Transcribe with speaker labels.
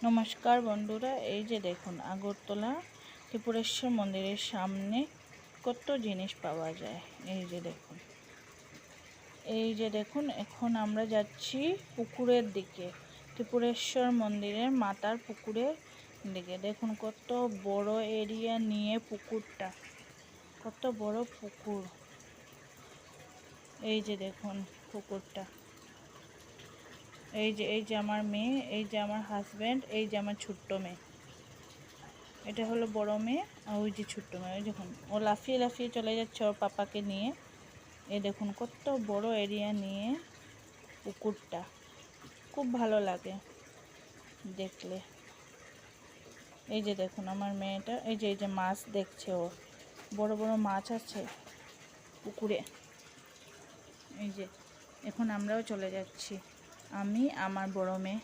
Speaker 1: নমস্কার বন্ধুরা, এই যে দেখুন আগরতলা ত্রিপুরেশ্বর মন্দিরের সামনে কত জিনিস পাওয়া যায়। এই যে দেখুন এখন আমরা যাচ্ছি পুকুরের দিকে, ত্রিপুরেশ্বর মন্দিরের মাতার পুকুরের দিকে। দেখুন কত বড় এরিয়া নিয়ে পুকুরটা, কত বড় পুকুর। এই যে দেখুন পুকুরটা, এই যে আমার মেয়ে, এই যে আমার হাজব্যান্ড, এই যে আমার ছোট্ট মেয়ে। এটা হলো বড় মেয়ে আর ওই যে ছোট্ট মেয়ে। ওই দেখুন ও লাফিয়ে লাফিয়ে চলে যাচ্ছে ওর পাপাকে নিয়ে। এই দেখুন কত বড় এরিয়া নিয়ে পুকুরটা, খুব ভালো লাগে দেখলে। এই যে দেখুন আমার মেয়েটা, এই যে মাছ দেখছে, ও বড় বড় মাছ আছে পুকুরে। এই যে এখন আমরাও চলে যাচ্ছি, আমি আমার বড় মেয়ে।